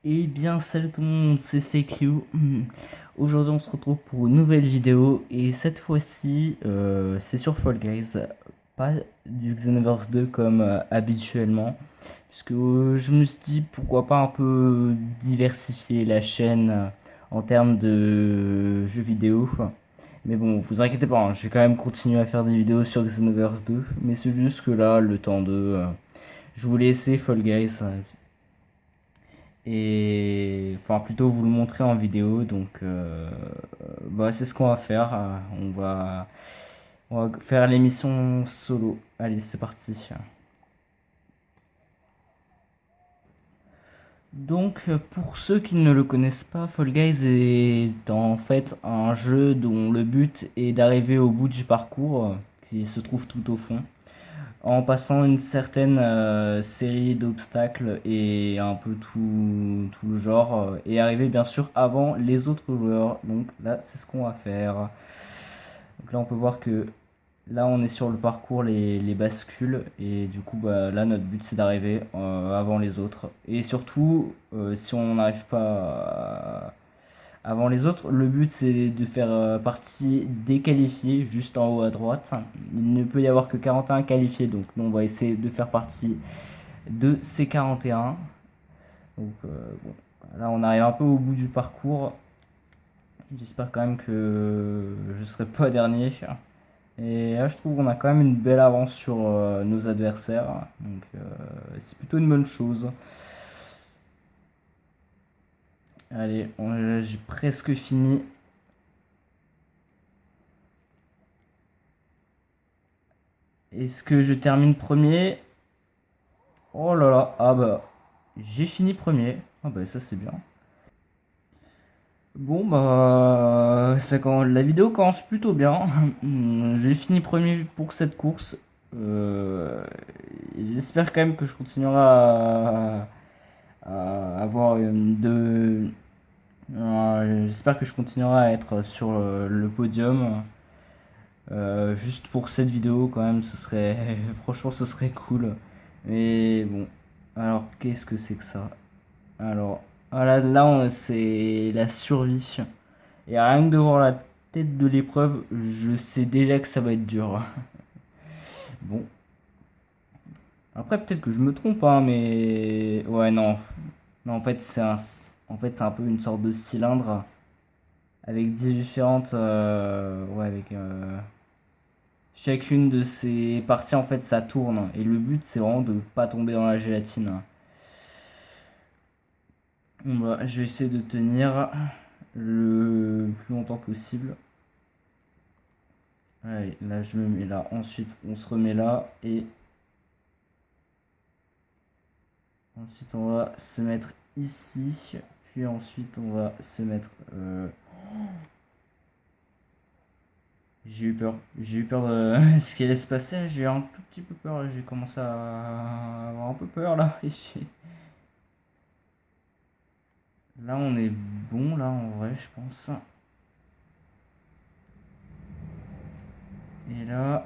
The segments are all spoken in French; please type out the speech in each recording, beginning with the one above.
Eh bien, salut tout le monde, c'est CQ. Aujourd'hui, on se retrouve pour une nouvelle vidéo et cette fois-ci, c'est sur Fall Guys, pas du Xenoverse 2 comme habituellement, puisque je me suis dit pourquoi pas un peu diversifier la chaîne en termes de jeux vidéo. Mais bon, vous inquiétez pas, hein, je vais quand même continuer à faire des vidéos sur Xenoverse 2, mais c'est juste que là, le temps de, je voulais essayer Fall Guys. Et enfin plutôt vous le montrer en vidéo, donc bah, c'est ce qu'on va faire. On va faire l'émission solo. Allez, c'est parti. Donc pour ceux qui ne le connaissent pas, Fall Guys est en fait un jeu dont le but est d'arriver au bout du parcours qui se trouve tout au fond, en passant une certaine série d'obstacles et un peu tout le genre, et arriver bien sûr avant les autres joueurs. Donc là, c'est ce qu'on va faire. Donc là, on peut voir que là, on est sur le parcours, les bascules, et du coup, bah, là, notre but, c'est d'arriver avant les autres. Et surtout, si on n'arrive pas avant les autres, le but, c'est de faire partie des qualifiés, juste en haut à droite. Il ne peut y avoir que 41 qualifiés, donc nous, on va essayer de faire partie de ces 41. Donc, bon, là, on arrive un peu au bout du parcours. J'espère quand même que je serai pas dernier. Et là, je trouve qu'on a quand même une belle avance sur nos adversaires. Donc, c'est plutôt une bonne chose. Allez, j'ai presque fini. Est-ce que je termine premier? Oh là là, ah bah, j'ai fini premier. Ah bah, ça c'est bien. Bon bah, la vidéo commence plutôt bien. J'ai fini premier pour cette course. Euh, J'espère quand même que je continuerai à avoir j'espère que je continuerai à être sur le podium. Juste pour cette vidéo quand même, ce serait franchement ce serait cool. Mais bon, alors qu'est-ce que c'est que ça? Alors, voilà, là c'est la survie. Et rien que de voir la tête de l'épreuve, je sais déjà que ça va être dur. Bon, après peut-être que je me trompe, hein, mais ouais non, non en fait c'est un peu une sorte de cylindre avec différentes, ouais avec chacune de ces parties en fait ça tourne et le but c'est vraiment de pas tomber dans la gélatine. Bon, bah, je vais essayer de tenir le plus longtemps possible. Allez, là je me mets là. Ensuite, on se remet là. Et ensuite, on va se mettre ici. Puis ensuite, on va se mettre. J'ai eu peur. J'ai eu peur de ce qui allait se passer. J'ai eu un tout petit peu peur. J'ai commencé à avoir un peu peur là. Là, on est bon là en vrai, je pense. Et là,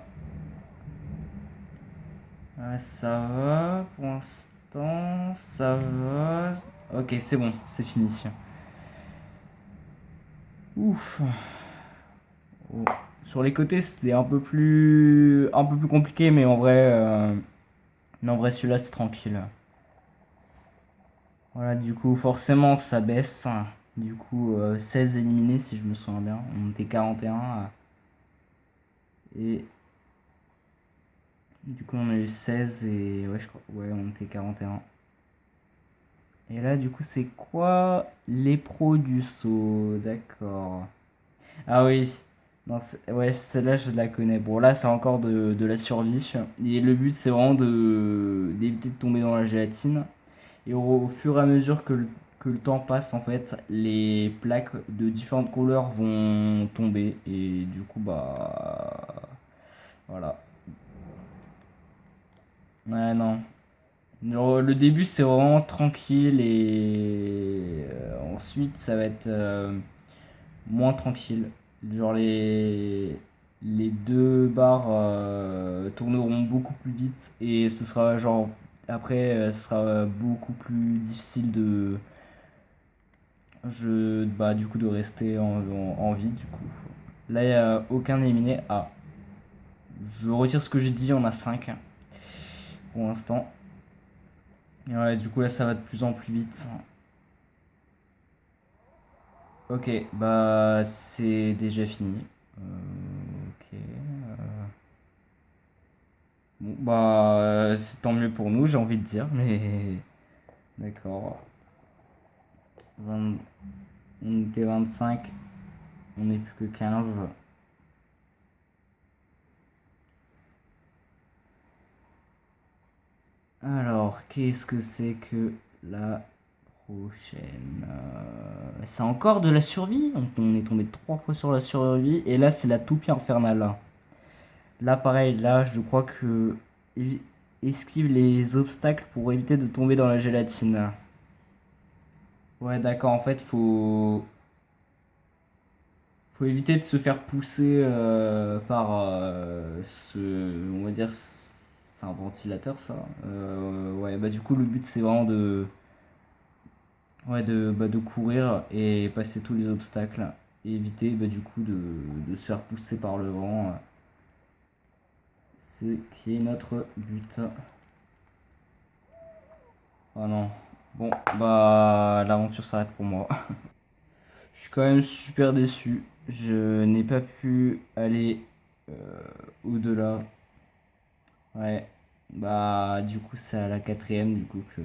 ouais, ça va pour l'instant. Ça va. Ok, c'est bon, c'est fini. Ouf. Oh. Sur les côtés, c'était un peu plus compliqué, mais en vrai, celui-là, c'est tranquille. Voilà, du coup, forcément, ça baisse. Du coup, 16 éliminés, si je me souviens bien. On était 41. Et du coup, on a eu 16 et ouais, je crois, ouais, on était 41. Et là, du coup, c'est quoi les pros du saut? D'accord. Ah oui, non, ouais, celle-là je la connais. Bon, là c'est encore de la survie. Et le but c'est vraiment d'éviter de tomber dans la gélatine. Et au fur et à mesure que le temps passe, en fait, les plaques de différentes couleurs vont tomber. Et du coup, bah. Voilà. Ouais, non. Le début c'est vraiment tranquille et ensuite ça va être moins tranquille. Genre les deux barres tourneront beaucoup plus vite et ce sera genre après ce sera beaucoup plus difficile bah, du coup, de rester en vie, du coup. Là, il n'y a aucun éliminé. Ah, je retire ce que j'ai dit, on a 5 pour l'instant. Ouais, du coup, là, ça va de plus en plus vite. Ok, bah, c'est déjà fini. Ok. Bon, bah, c'est tant mieux pour nous, j'ai envie de dire, mais. D'accord. 20 On était 25, on n'est plus que 15. Alors, qu'est-ce que c'est que la prochaine? C'est encore de la survie. On est tombé 3 fois sur la survie. Et là, c'est la toupie infernale. Là, pareil, là, je crois que esquive les obstacles pour éviter de tomber dans la gélatine. Ouais, d'accord. En fait, faut éviter de se faire pousser par on va dire, c'est un ventilateur ça. Ouais, bah du coup le but c'est vraiment ouais, de courir et passer tous les obstacles et éviter bah, du coup de se faire pousser par le vent. C'est qui est notre but. Oh non. Bon, bah l'aventure s'arrête pour moi. Je suis quand même super déçu. Je n'ai pas pu aller euh, au-delà. Ouais. Bah du coup c'est à la quatrième du coup que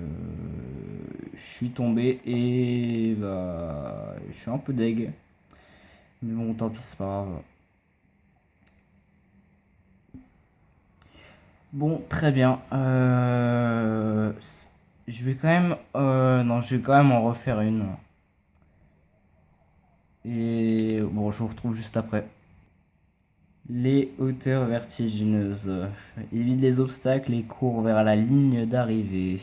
je suis tombé et bah je suis un peu deg. Mais bon tant pis c'est pas grave. Bon très bien. Je vais quand même non je vais quand même en refaire une. Et bon je vous retrouve juste après. Les hauteurs vertigineuses. Évite les obstacles et cours vers la ligne d'arrivée.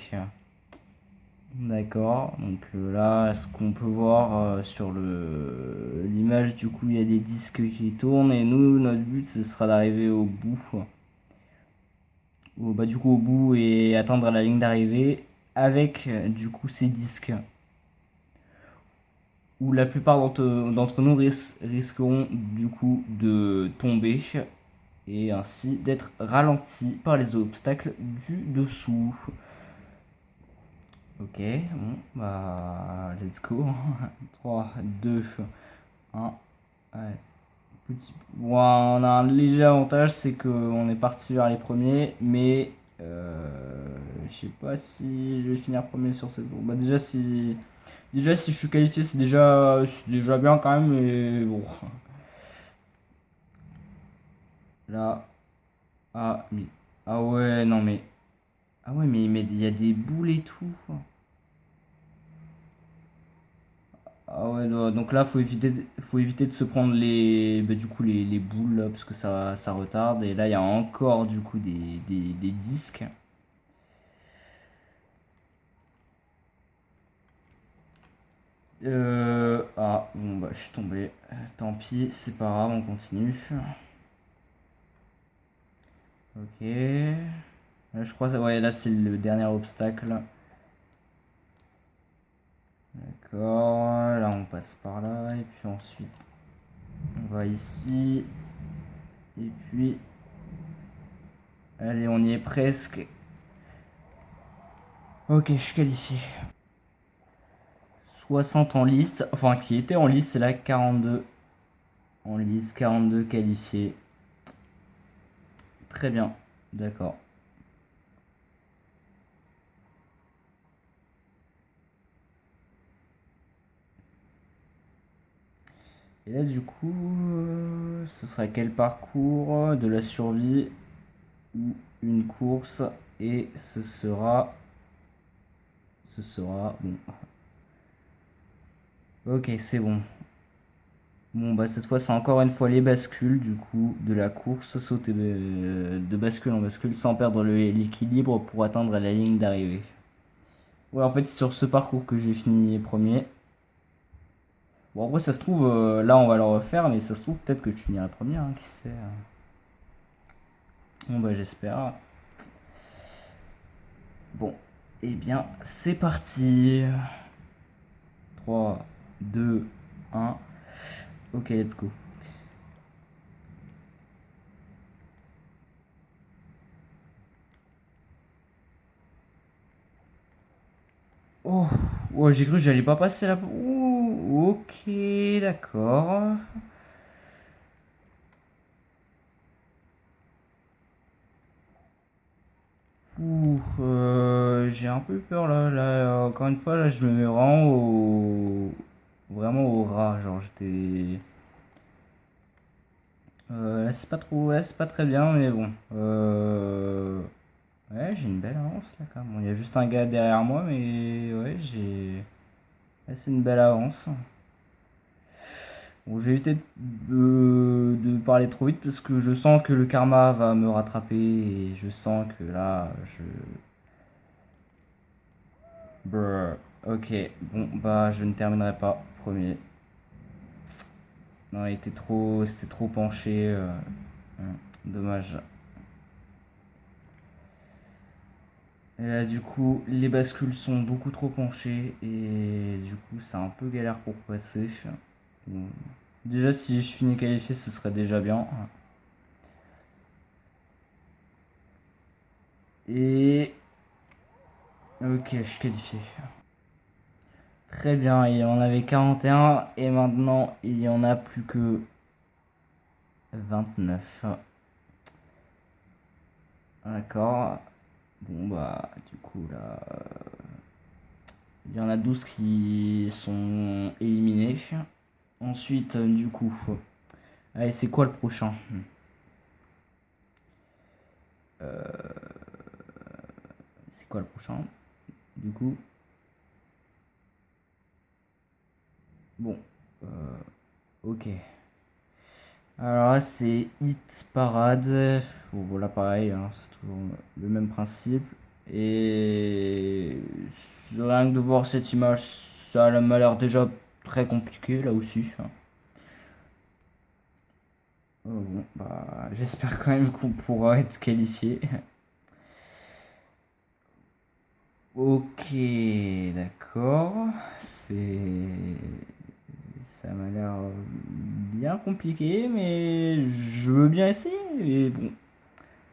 D'accord, donc là, ce qu'on peut voir sur l'image, du coup, il y a des disques qui tournent et nous, notre but, ce sera d'arriver au bout, bah, du coup, au bout et atteindre la ligne d'arrivée avec, du coup, ces disques où la plupart d'entre nous risqueront, du coup, de tomber et ainsi d'être ralentis par les obstacles du dessous. Ok, bon, bah, let's go. 3, 2, 1. Ouais. Bon, on a un léger avantage, c'est qu'on est parti vers les premiers, mais je sais pas si je vais finir premier sur cette. Bon, bah déjà si je suis qualifié, c'est déjà bien quand même, mais bon. Là, ah, mais, ah ouais, non mais, ah ouais, mais il y a des boules et tout. Ah ouais, non, donc là, faut éviter de se prendre bah, du coup, les boules, là, parce que ça retarde. Et là, il y a encore, du coup, des disques. Ah, bon, bah, je suis tombé. Tant pis, c'est pas grave, on continue. Ok. Là, je crois, ouais, là, c'est le dernier obstacle. D'accord, là, on passe par là. Et puis ensuite, on va ici. Et puis, allez, on y est presque. Ok, je suis qualifié. 60 en lice, enfin qui était en lice, c'est là 42 en lice, 42 qualifiés. Très bien, d'accord. Et là du coup, ce sera quel parcours de la survie ou une course et ce sera bon. Ok, c'est bon. Bon bah cette fois c'est encore une fois les bascules du coup de la course, sauter de bascule en bascule sans perdre l'équilibre pour atteindre la ligne d'arrivée. Ouais en fait c'est sur ce parcours que j'ai fini premier. Bon, après, ça se trouve, là, on va le refaire, mais ça se trouve, peut-être que tu finiras premier, hein, qui sait. Bon, bah, j'espère. Bon, eh bien, c'est parti. 3, 2, 1. Ok, let's go. Oh, ouais, j'ai cru que j'allais pas passer la... Ouh, ok, d'accord. Ouh, j'ai un peu peur là, encore une fois, là, je me mets vraiment au ras, genre, j'étais... là, c'est pas trop, là, c'est pas très bien, mais bon. Ouais, j'ai une belle avance, là, quand même. Bon, il y a juste un gars derrière moi, mais ouais, là, c'est une belle avance. Bon, j'ai évité de parler trop vite parce que je sens que le karma va me rattraper et je sens que là, je... Brr. Ok, bon, bah, je ne terminerai pas premier. Non, c'était trop penché. Dommage. Et là, du coup, les bascules sont beaucoup trop penchées et du coup, c'est un peu galère pour passer. Bon. Déjà, si je finis qualifié, ce serait déjà bien. Et... Ok, je suis qualifié. Très bien, il y en avait 41 et maintenant il y en a plus que 29. D'accord. Bon bah du coup là, il y en a 12 qui sont éliminés. Ensuite du coup, allez c'est quoi le prochain? C'est quoi le prochain? Du coup, bon, ok. Alors là c'est Hit Parade. Bon, voilà pareil, hein, c'est toujours le même principe. Et rien que de voir cette image, ça m'a l'air déjà très compliqué là aussi. Bon, bah, j'espère quand même qu'on pourra être qualifié. Ok, d'accord. C'est... Ça m'a l'air bien compliqué, mais je veux bien essayer. Et bon,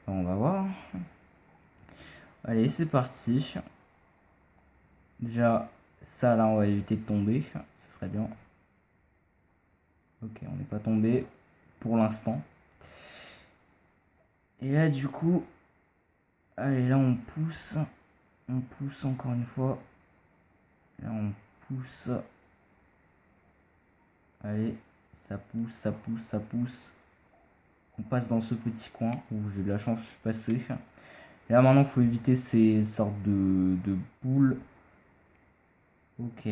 on va voir. Allez, c'est parti. Déjà, ça là, on va éviter de tomber. Ce serait bien. Ok, on n'est pas tombé pour l'instant. Et là, du coup, allez, là, on pousse. On pousse encore une fois. Là, on pousse. Allez, ça pousse, ça pousse, ça pousse. On passe dans ce petit coin où j'ai de la chance, je suis passé. Et là, maintenant, il faut éviter ces sortes de boules. Ok,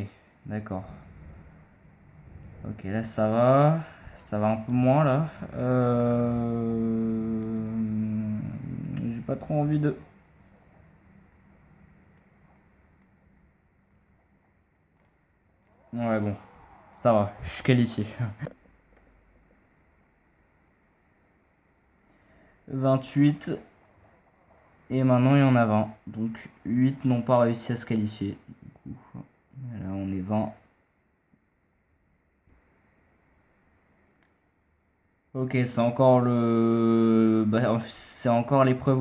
d'accord. Ok, là, ça va. Ça va un peu moins, là. J'ai pas trop envie de... Ouais, bon. Ça va, je suis qualifié. 28. Et maintenant, il y en a 20. Donc, 8 n'ont pas réussi à se qualifier. Du coup, là, on est 20. Ok, c'est encore le... Bah, c'est encore l'épreuve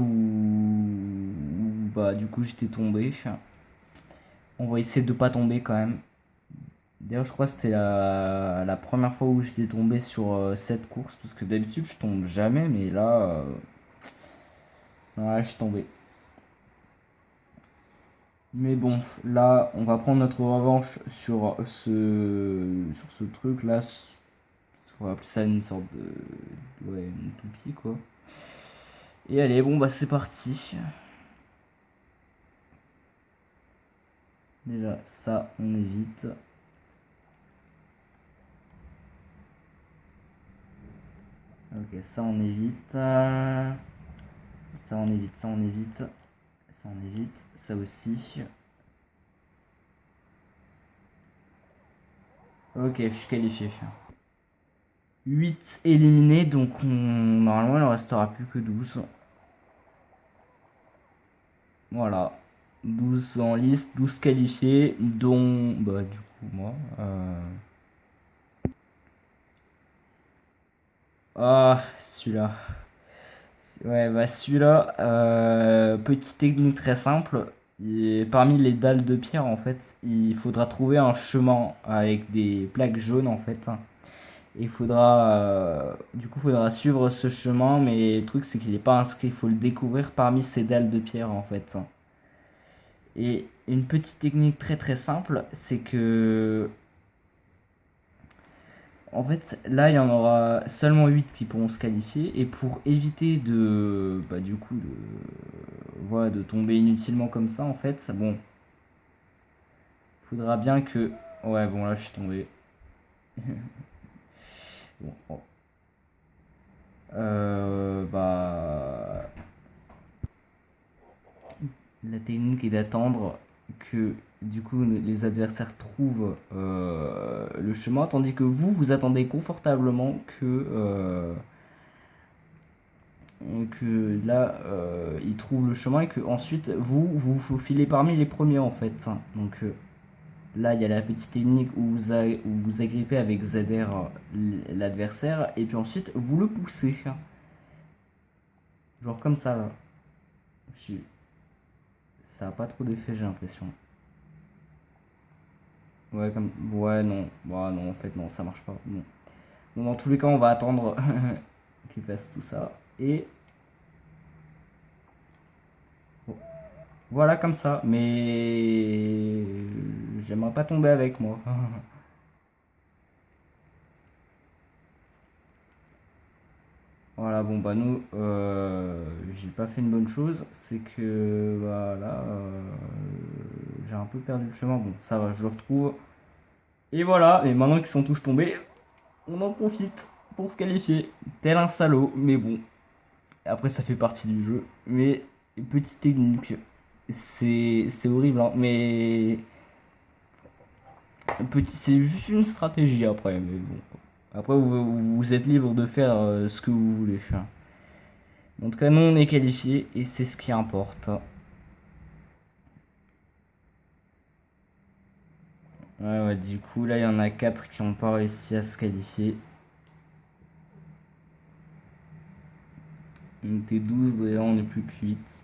bah, du coup, j'étais tombé. On va essayer de pas tomber quand même. D'ailleurs, je crois que c'était la première fois où j'étais tombé sur cette course. Parce que d'habitude, je tombe jamais. Mais là, ouais, je suis tombé. Mais bon, là, on va prendre notre revanche sur ce truc-là. On va appeler ça une sorte de... Ouais, une toupie, quoi. Et allez, bon, bah c'est parti. Déjà, ça, on évite. Ok, ça, on évite. Ça, on évite, ça, on évite. Ça, on évite. Ça aussi. Ok, je suis qualifié. 8 éliminés, donc normalement, il ne restera plus que 12. Voilà. 12 en liste, 12 qualifiés, dont bah, du coup moi. Ah, celui-là. Ouais, bah celui-là, petite technique très simple. Parmi les dalles de pierre, en fait, il faudra trouver un chemin avec des plaques jaunes, en fait. Il faudra, du coup, faudra suivre ce chemin, mais le truc, c'est qu'il n'est pas inscrit. Il faut le découvrir parmi ces dalles de pierre, en fait. Et une petite technique très très simple, c'est que en fait là il y en aura seulement 8 qui pourront se qualifier et pour éviter de bah, du coup de voilà de tomber inutilement comme ça en fait, bon, faudra bien que ouais bon là je suis tombé. Bon, oh. Bah la technique est d'attendre que du coup les adversaires trouvent le chemin, tandis que vous attendez confortablement que là ils trouvent le chemin et que ensuite vous faufilez parmi les premiers en fait. Donc là il y a la petite technique où vous agrippez avec ZR l'adversaire et puis ensuite vous le poussez. Genre comme ça là. Ça a pas trop d'effet j'ai l'impression. Ouais, comme. Ouais, non. Bah, non, en fait, non, ça marche pas. Bon. Bon, dans tous les cas, on va attendre qu'il fasse tout ça. Et. Bon. Voilà, comme ça. Mais. J'aimerais pas tomber avec moi. Voilà, bon, bah, nous. J'ai pas fait une bonne chose. C'est que. Voilà. J'ai un peu perdu le chemin. Bon, ça va, je le retrouve. Et voilà. Et maintenant qu'ils sont tous tombés, on en profite pour se qualifier. Tel un salaud. Mais bon. Après, ça fait partie du jeu. Mais petite technique, c'est horrible, hein, mais c'est juste une stratégie après. Mais bon. Après, vous êtes libre de faire ce que vous voulez. En tout cas, nous, on est qualifiés et c'est ce qui importe. Ouais, ouais, du coup, là, il y en a 4 qui n'ont pas réussi à se qualifier. On était 12 et là, on est plus que 8.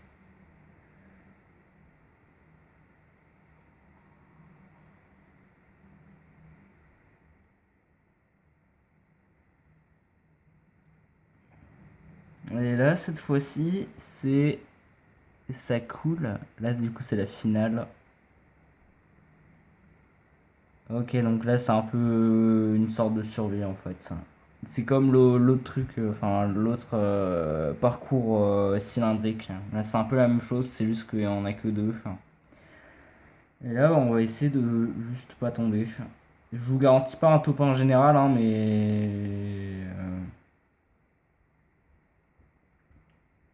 Et là, cette fois-ci, ça coule. Là, du coup, c'est la finale. Ok, donc là, c'est un peu une sorte de survie en fait. C'est comme l'autre truc, enfin l'autre parcours cylindrique. Là, c'est un peu la même chose, c'est juste qu'il n'y en a que deux. Et là, on va essayer de juste pas tomber. Je vous garantis pas un top 1 général, hein, mais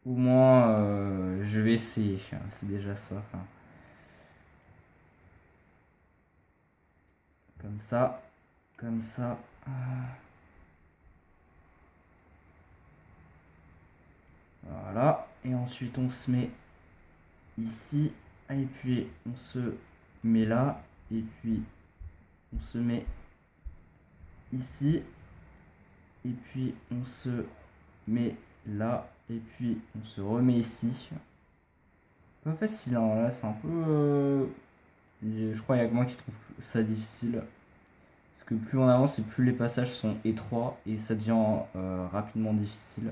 au moins je vais essayer. C'est déjà ça. Comme ça, comme ça. Voilà. Et ensuite, on se met ici. Et puis, on se met là. Et puis, on se met ici. Et puis, on se met là. Et puis, on se remet ici. Pas facile, hein. Là, c'est un peu. Je crois qu'il y a que moi qui trouve ça difficile. Parce que plus on avance et plus les passages sont étroits. Et ça devient rapidement difficile.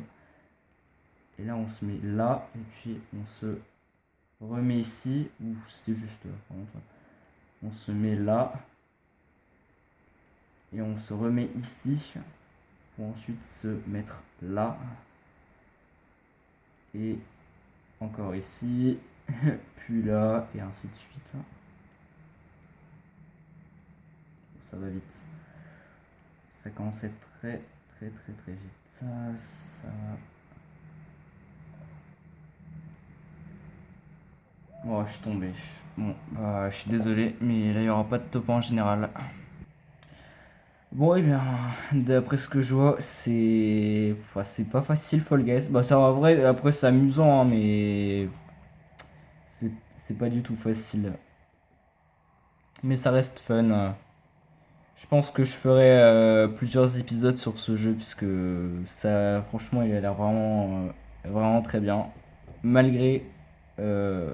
Et là, on se met là. Et puis, on se remet ici. Ou c'était juste par contre. On se met là. Et on se remet ici. Pour ensuite se mettre là. Et encore ici. Puis là. Et ainsi de suite. Ça va vite. Ça commence à être très très très très vite. Ça... Oh, je suis tombé. Bon, bah, je suis désolé, mais là, il n'y aura pas de top en général. Bon, et bien, d'après ce que je vois, c'est pas facile Fall Guys. Bah, ça va vrai, après, c'est amusant, hein, mais c'est c'est pas du tout facile. Mais ça reste fun. Je pense que je ferai plusieurs épisodes sur ce jeu puisque ça, franchement, il a l'air vraiment très bien. Malgré, euh,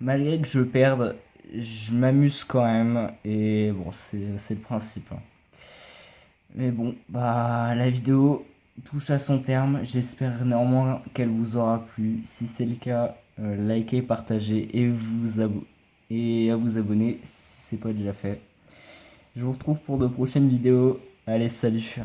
malgré que je perde, je m'amuse quand même et bon, c'est le principe, hein. Mais bon, bah la vidéo touche à son terme. J'espère néanmoins qu'elle vous aura plu. Si c'est le cas, likez, partagez et à vous abonner si c'est pas déjà fait. Je vous retrouve pour de prochaines vidéos. Allez, salut!